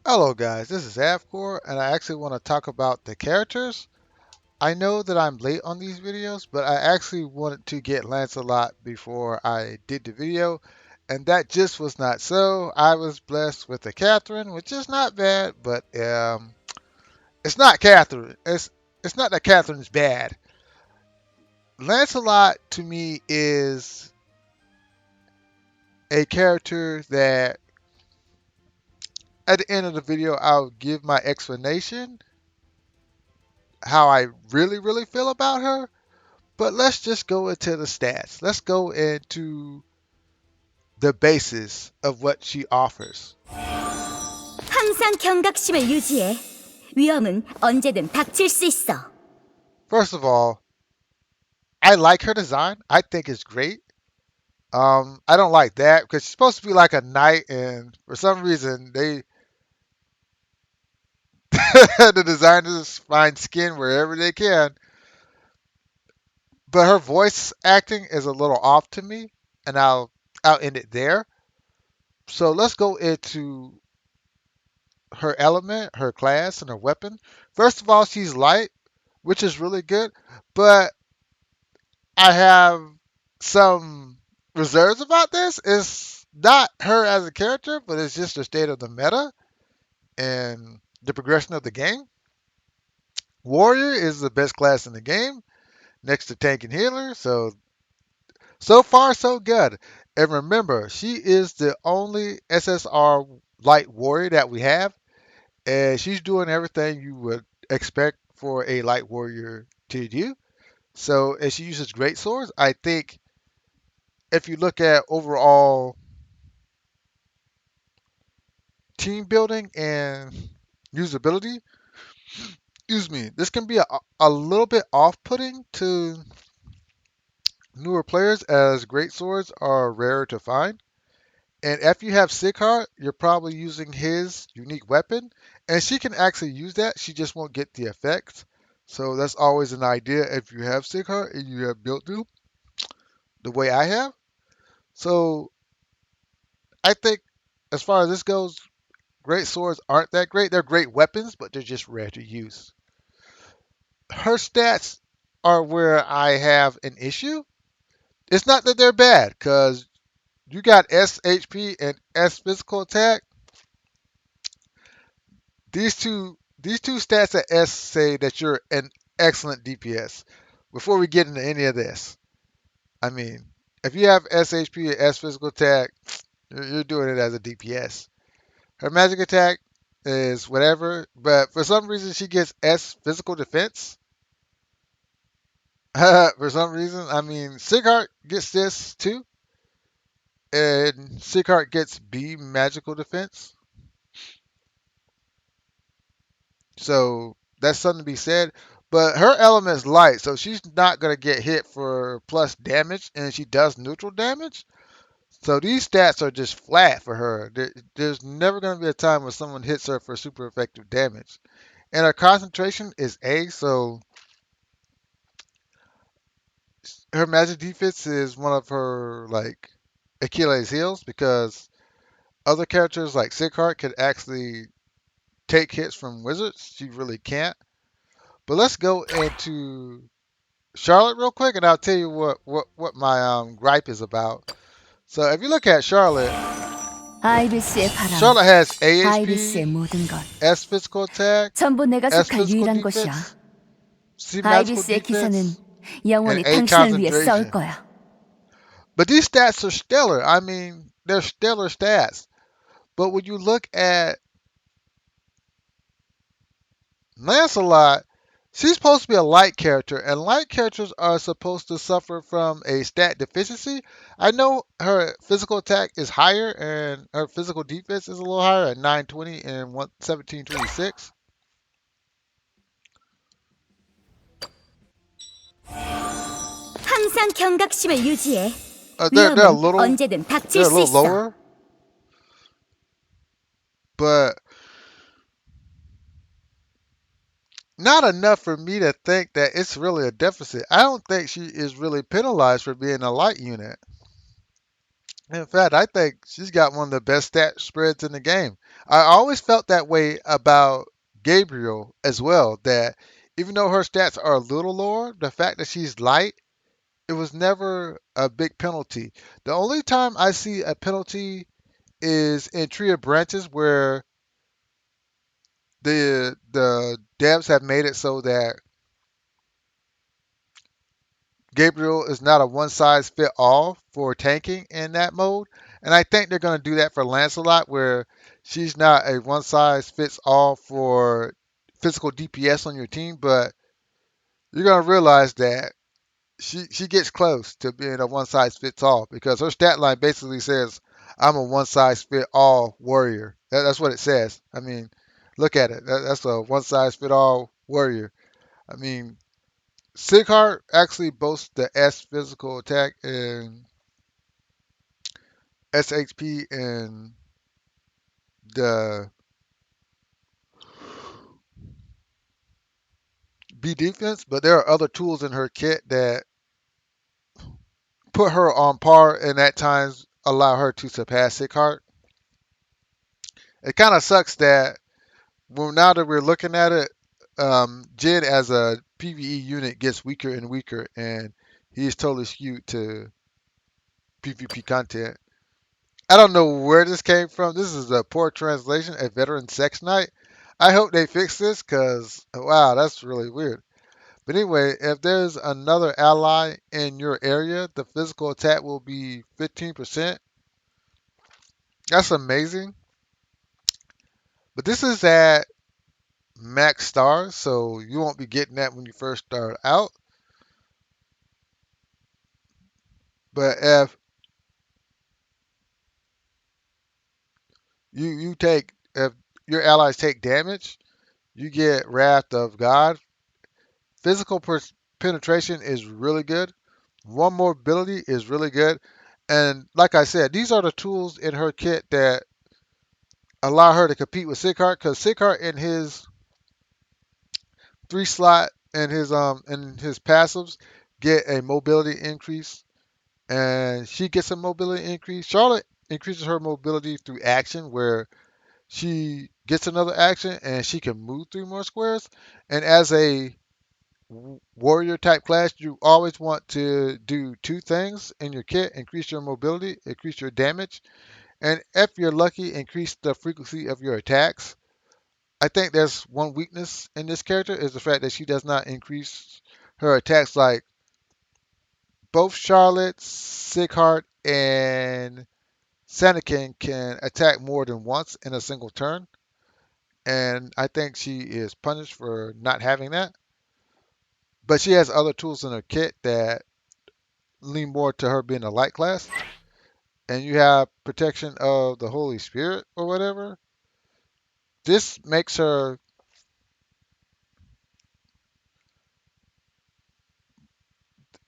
Hello guys, this is Avcoor and I actually want to talk about the characters. I know that I'm late on these videos, but I actually wanted to get Lancelot before I did the video, and that just was not so. I was blessed with a Catherine, which is not bad, but it's not Catherine. It's not that Catherine's bad. Lancelot to me is a character that at the end of the video I'll give my explanation how I really feel about her. But let's just go into the stats. Let's go into the basis of what she offers. 항상 경각심을 유지해. 위험은 언제든 닥칠 수 있어. First of all, I like her design. I think it's great. I don't like that because she's supposed to be like a knight, and for some reason they the designers find skin wherever they can. But her voice acting is a little off to me, and I'll end it there. So let's go into her element, her class, and her weapon. First of all, she's light, which is really good, but I have some reserves about this. It's not her as a character, but it's just the state of the meta and the progression of the game. Warrior is the best class in the game, next to tank and healer. So far so good. And remember, she is the only SSR light warrior that we have, and she's doing everything you would expect for a light warrior to do. So, and she uses great swords. I think if you look at overall team building and usability, excuse me, this can be a little bit off-putting to newer players as great swords are rare to find. And if you have Sighart, you're probably using his unique weapon, and she can actually use that. She just won't get the effects. So that's always an idea if you have Sighart and you have built them the way I have. So I think as far as this goes, great swords aren't that great. They're great weapons, but they're just rare to use. Her stats are where I have an issue. It's not that they're bad, because you got S HP and S physical attack. These two stats at S say that you're an excellent DPS. Before we get into any of this, I mean, if you have S HP and S physical attack, you're doing it as a DPS. Her magic attack is whatever, but for some reason she gets S physical defense. For some reason, I mean, Sighart gets this too, and Sighart gets B magical defense. So that's something to be said. But her element's light, so she's not gonna get hit for plus damage, and she does neutral damage. So these stats are just flat for her. There's never gonna be a time when someone hits her for super effective damage. And her concentration is A, so her magic defense is one of her like Achilles heels because other characters like Sighart could actually take hits from wizards. She really can't. But let's go into Charlotte real quick, and I'll tell you what my gripe is about. So if you look at Charlotte, 아이리스의 바람, Charlotte has 아이리스의 AHP, 모든 것. S physical attack, 전부 내가 S 속할 physical 유일한 defense, 곳이야. C magical 아이리스의 기사는 defense, and 영원히 A 당신을 위해 싸울 concentration. 거야. But these stats are stellar. I mean, they're stellar stats. But when you look at Lancelot, she's supposed to be a light character, and light characters are supposed to suffer from a stat deficiency. I know her physical attack is higher, and her physical defense is a little higher at 920 and 1726. 항상 경각심을 유지해. They're a 위험은 little 언제든 닥칠 they're a 수 little 있어. lower, but not enough for me to think that it's really a deficit. I don't think she is really penalized for being a light unit. In fact, I think she's got one of the best stat spreads in the game. I always felt that way about Gabriel as well, that even though her stats are a little lower, the fact that she's light, it was never a big penalty. The only time I see a penalty is in Tree of Branches where the devs have made it so that Gabriel is not a one size fit all for tanking in that mode. And I think they're going to do that for Lancelot, where she's not a one size fits all for physical DPS on your team, but you're going to realize that she gets close to being a one size fits all because her stat line basically says, I'm a one size fit all warrior. That's what it says. I mean, look at it. That's a one size fit all warrior. I mean, Sighart actually boasts the S physical attack and SHP and the B defense, but there are other tools in her kit that put her on par and at times allow her to surpass Sighart. It kind of sucks that well, now that we're looking at it, Jin as a PvE unit gets weaker and weaker, and he's totally skewed to PvP content. I don't know where this came from. This is a poor translation, a veteran sex night. I hope they fix this because, wow, that's really weird. But anyway, if there's another ally in your area, the physical attack will be 15%. That's amazing. But this is at max stars, so you won't be getting that when you first start out. But if your allies take damage, you get Wrath of God. Physical penetration is really good. One more ability is really good. And like I said, these are the tools in her kit that allow her to compete with Sighart because Sighart in his 3 slot and his passives get a mobility increase and she gets a mobility increase. Charlotte increases her mobility through action where she gets another action and she can move 3 more squares. And as a warrior type class, you always want to do 2 things in your kit: increase your mobility, increase your damage, and if you're lucky, increase the frequency of your attacks. I think there's one weakness in this character is the fact that she does not increase her attacks like both Charlotte, Sighart, and Sanakin can attack more than once in a single turn. And I think she is punished for not having that. But she has other tools in her kit that lean more to her being a light class. And you have protection of the Holy Spirit or whatever. This makes her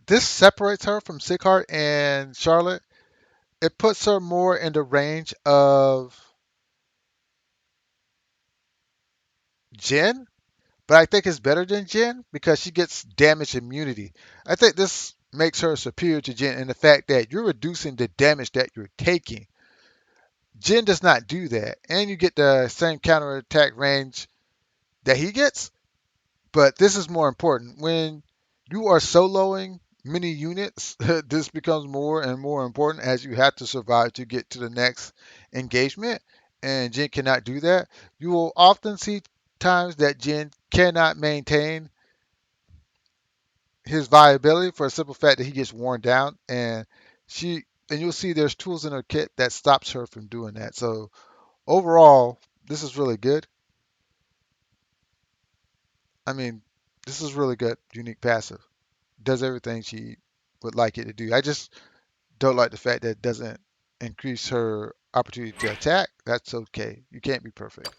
this separates her from Sighart and Charlotte. It puts her more in the range of Jin, but I think it's better than Jin because she gets damage immunity. I think this makes her superior to Jin in the fact that you're reducing the damage that you're taking. Jin does not do that, and you get the same counter attack range that he gets. But this is more important. When you are soloing many units, this becomes more and more important as you have to survive to get to the next engagement. And Jin cannot do that. You will often see times that Jin cannot maintain his viability for a simple fact that he gets worn down she and you'll see there's tools in her kit that stops her from doing that. So overall, this is really good. I mean, this is really good, unique passive. Does everything she would like it to do. I just don't like the fact that it doesn't increase her opportunity to attack. That's okay. You can't be perfect.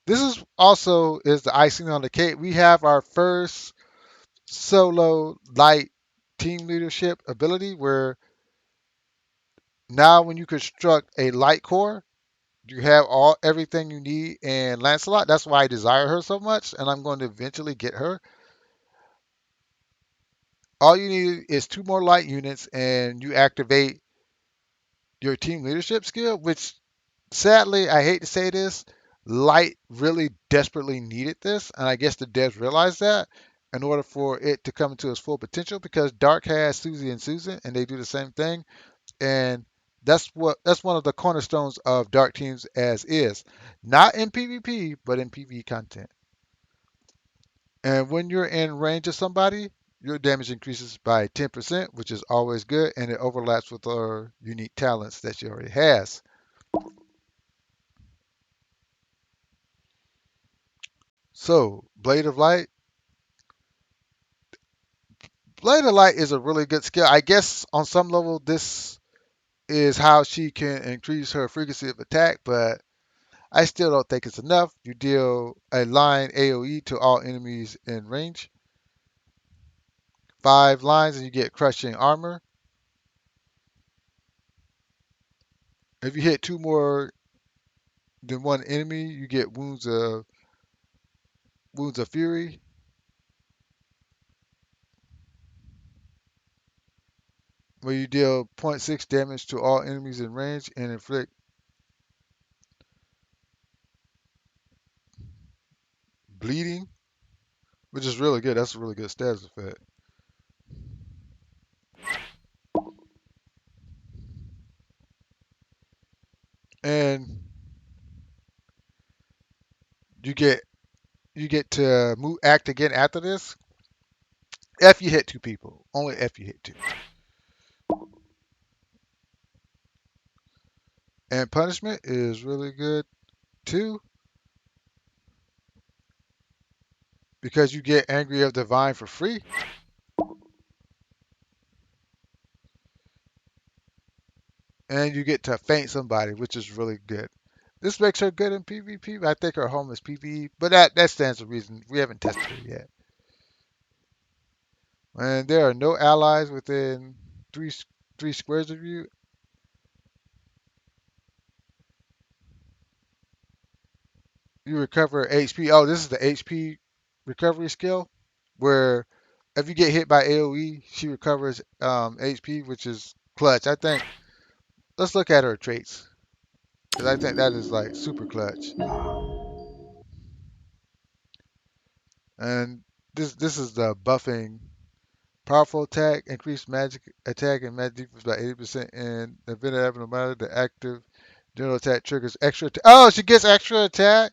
This is also is the icing on the cake. We have our first solo light team leadership ability where now when you construct a light core, you have everything you need in Lancelot. That's why I desire her so much, and I'm going to eventually get her. All you need is 2 more light units, and you activate your team leadership skill, which sadly, I hate to say this, Light really desperately needed this, and I guess the devs realized that in order for it to come into its full potential, because Dark has Susie and Susan, and they do the same thing, and that's one of the cornerstones of Dark teams as is, not in PvP, but in PvE content. And when you're in range of somebody, your damage increases by 10%, which is always good, and it overlaps with our unique talents that she already has. So, Blade of Light is a really good skill. I guess on some level, this is how she can increase her frequency of attack, but I still don't think it's enough. You deal a line AoE to all enemies in range, 5 lines, and you get crushing armor. If you hit two more than one enemy, you get wounds of fury, where you deal zero point 0.6 damage to all enemies in range and inflict bleeding, which is really good. That's a really good status effect. And you get you get to move act again after this. If you hit two people, only if you hit two. And punishment is really good too, because you get angry of divine for free, and you get to faint somebody, which is really good. This makes her good in PvP. I think her home is PvE, but that stands to reason. We haven't tested her yet. And there are no allies within three three squares of you. You recover HP. Oh, this is the HP recovery skill, where if you get hit by AOE, she recovers HP, which is clutch. I think let's look at her traits, because I think that is like super clutch. And this is the buffing. Powerful attack, increased magic attack and magic defense by 80%. And the event of abnormality, the active general attack triggers extra. Oh, she gets extra attack.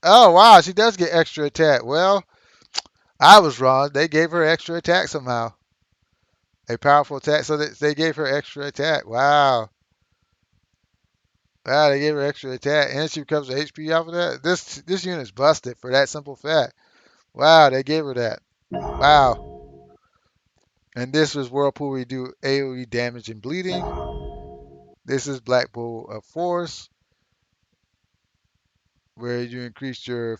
Oh wow, she does get extra attack. Well, I was wrong. They gave her extra attack somehow. A powerful attack, so that they gave her extra attack. Wow. Wow, they gave her extra attack, and she recovers HP off of that. This unit's busted for that simple fact. Wow, they gave her that. Wow. And this was Whirlpool, where you do AoE damage and bleeding. This is Black Bull of Force, where you increase your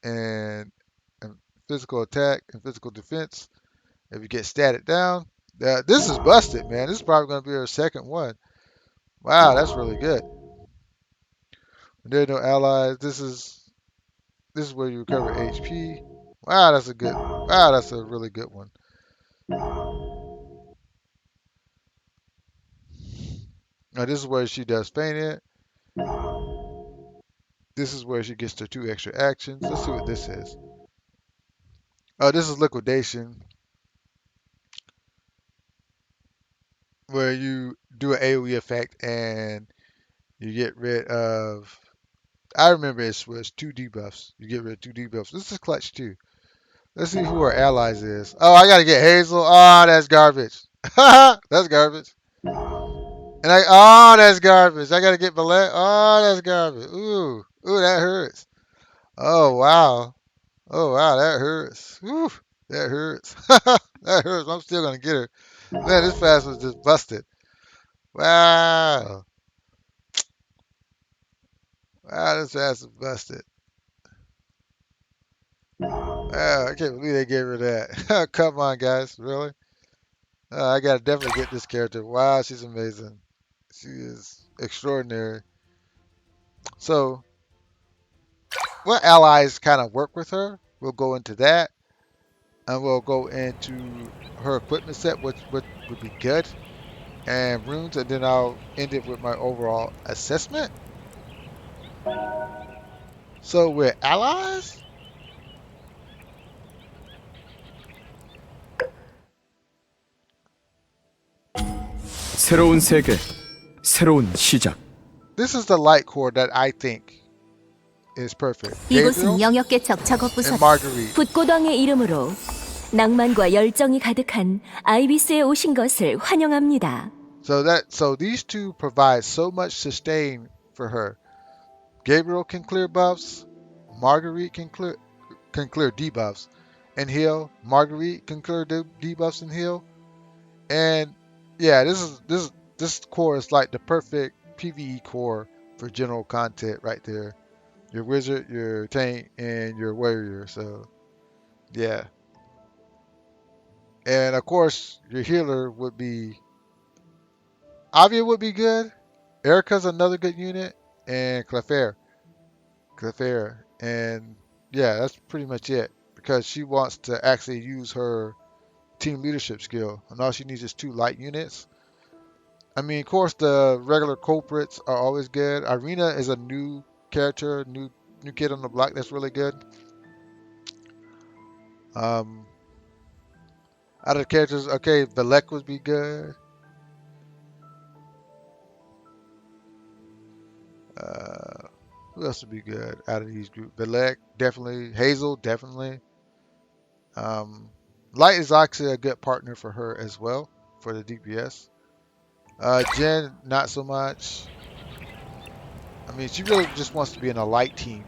and physical attack and physical defense if you get static down. This is busted, man. This is probably going to be our second one. Wow, that's really good. And there are no allies. This is where you recover HP. Wow, that's a good. Wow, that's a really good one. Now this is where she does faint it. This is where she gets the 2 extra actions. Let's see what this is. Oh, this is liquidation, where you do an AoE effect and you get rid of. I remember it was 2 debuffs. You get rid of 2 debuffs. This is clutch too. Let's see who our allies is. Oh, I gotta get Hazel. Oh, that's garbage. That's garbage. And that's garbage. I gotta get Ballet. Oh, that's garbage. Ooh, that hurts. Oh wow. Oh wow, that hurts. Woo, that hurts. That hurts. I'm still gonna get her. Man, this fast was just busted. Wow. Wow, this fast was busted. Wow, I can't believe they gave her that. Come on, guys. Really? I gotta definitely get this character. Wow, she's amazing. She is extraordinary. So, what allies kind of work with her? We'll go into that, and we'll go into her equipment set, which would be good. and runes, and then I'll end it with my overall assessment. So we're allies. 새로운 세계, 새로운 시작. This is the light core that I think is perfect. 이곳은 Gabriel 영역 개척 작업 and 부서다. Marguerite. 붓고덩의 이름으로 낭만과 열정이 가득한 아이비스에 오신 것을 환영합니다. So these two provide so much sustain for her. Gabriel can clear buffs. Marguerite can clear debuffs and heal. Marguerite can clear debuffs and heal. And yeah, this core is like the perfect PvE core for general content right there. Your wizard, your tank, and your warrior. So yeah, and of course your healer would be Avia would be good. Erica's another good unit, and Clefairy, and yeah, that's pretty much it because she wants to actually use her team leadership skill, and all she needs is 2 light units. I mean, of course, the regular culprits are always good. Irina is a new character, new kid on the block that's really good. Um, Out of the characters, okay, Velek would be good. Uh, who else would be good out of these groups? Velek, definitely. Hazel, definitely. Um, Light is actually a good partner for her as well for the DPS. Jen, not so much. I mean, she really just wants to be in a light team.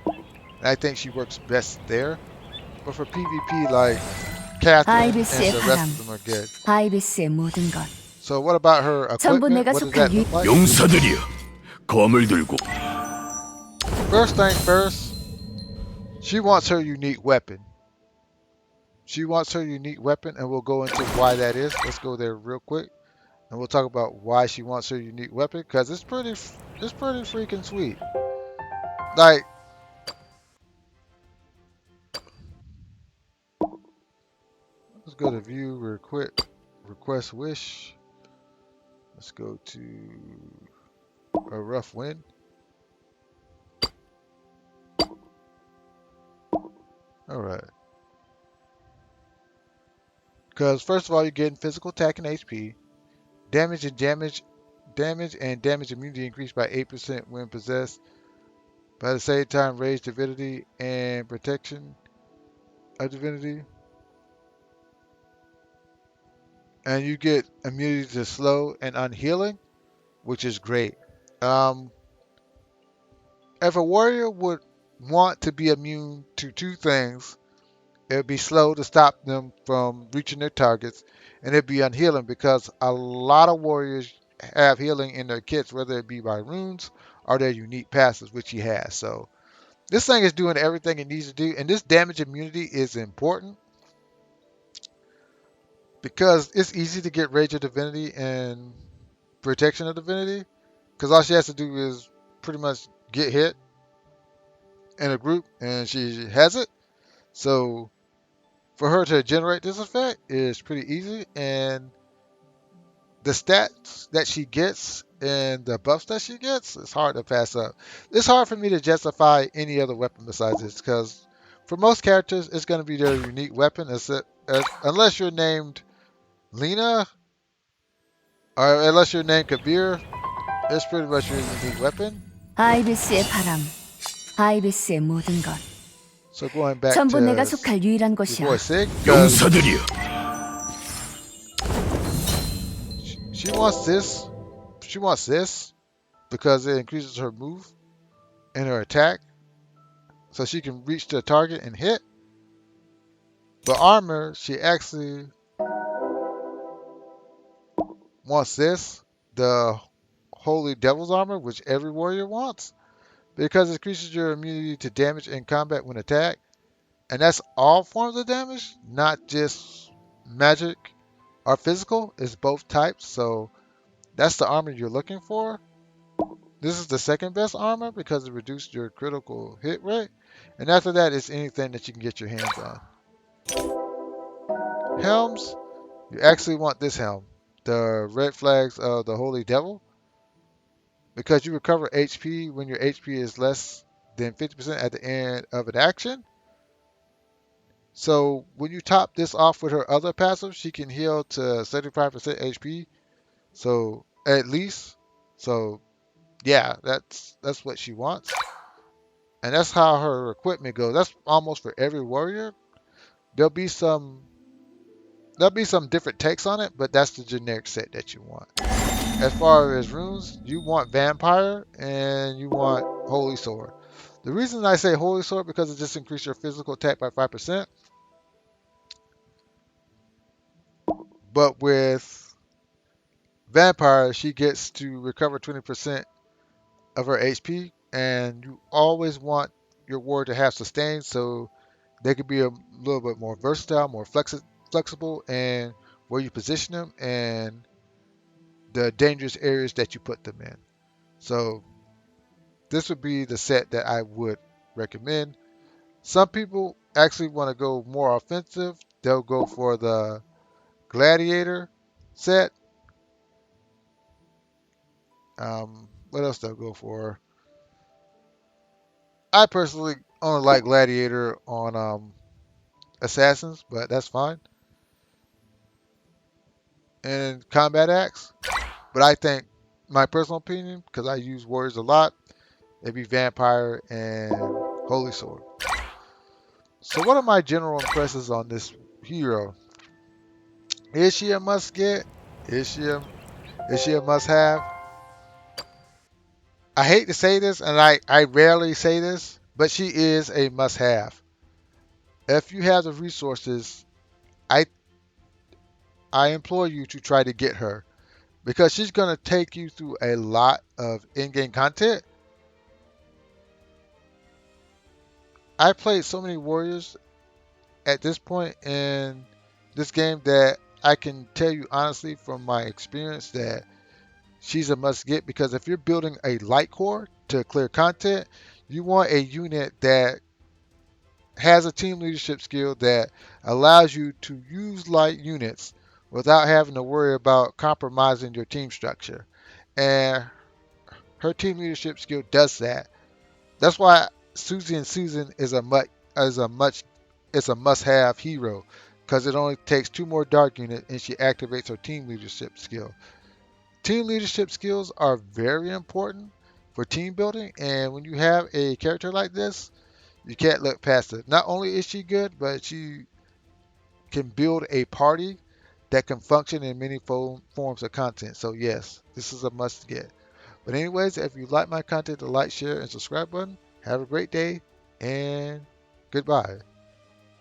And I think she works best there. But for PvP, like Catherine and 아이비스의 the rest 바람, of them are good. 아이비스의 모든 것. So what about her 전부 equipment? 내가 What does 속할 that look like? 용사들이여, 검을 들고. First thing first, she wants her unique weapon. She wants her unique weapon, and we'll go into why that is. Let's go there real quick, and we'll talk about why she wants her unique weapon because it's pretty freaking sweet. Like, let's go to view real quick. Request wish. Let's go to a rough wind. All right. Because first of all, you're getting physical attack and HP, damage and damage immunity increased by 8% when possessed. But at the same time, raise divinity and protection of divinity. And you get immunity to slow and unhealing, which is great. Um, if a warrior would want to be immune to 2 things, it would be slow to stop them from reaching their targets, and it'd be unhealing because a lot of warriors have healing in their kits, whether it be by runes or their unique passes, which he has. So this thing is doing everything it needs to do, and this damage immunity is important because it's easy to get Rage of Divinity and Protection of Divinity because all she has to do is pretty much get hit in a group and she has it. So for her to generate this effect is pretty easy, and the stats that she gets and the buffs that she gets, it's hard to pass up. It's hard for me to justify any other weapon besides this because for most characters, it's going to be their unique weapon, unless you're named Lena or unless you're named Kabir. It's pretty much your unique weapon. 아이비스의 바람, 아이비스의 모든 것. So going back 전부 to 내가 속할 유일한 your 곳이야. boy Sig, 용사들이여. she wants this. She wants this because it increases her move and her attack, so she can reach the target and hit. But armor, she actually wants this, the Holy Devil's Armor, which every warrior wants, because it increases your immunity to damage in combat when attacked. And that's all forms of damage, not just magic or physical. It's both types, so that's the armor you're looking for. This is the second best armor because it reduced your critical hit rate. And after that, it's anything that you can get your hands on. Helms, you actually want this helm. the red flags of the Holy Devil because you recover HP when your HP is less than 50% at the end of an action. So when you top this off with her other passive, she can heal to 75% HP. So at least, so yeah, that's what she wants, and that's how her equipment goes. That's almost for every warrior. There'll be some there'll be some different takes on it, but that's the generic set that you want. As far as runes, you want vampire and you want holy sword. The reason I say holy sword because it just increases your physical attack by 5%, but with vampire she gets to recover 20% of her HP, and you always want your warrior to have sustain so they could be a little bit more versatile, more flexible, and where you position them and the dangerous areas that you put them in. So this would be the set that I would recommend. Some people actually want to go more offensive. They'll go for the gladiator set. What else they'll go for? I personally only like gladiator on assassins, but that's fine. And combat axe. But I think my personal opinion, because I use warriors a lot, it'd be vampire and holy sword. So what are my general impressions on this hero? Is she a must get? Is she a must have? I hate to say this, and I rarely say this, but she is a must have. If you have the resources, I I implore you to try to get her because she's gonna take you through a lot of in-game content. I played so many warriors at this point in this game that I can tell you honestly from my experience that she's a must get because if you're building a light core to clear content, you want a unit that has a team leadership skill that allows you to use light units without having to worry about compromising your team structure. And her team leadership skill does that. That's why Susie and Susan is a much it's a must-have hero because it only takes two more dark units and she activates her team leadership skill. Team leadership skills are very important for team building, and when you have a character like this, you can't look past it. Not only is she good, but she can build a party that can function in many forms of content. So yes, this is a must get. But anyways, if you like my content, the like, share, and subscribe button. Have a great day and goodbye.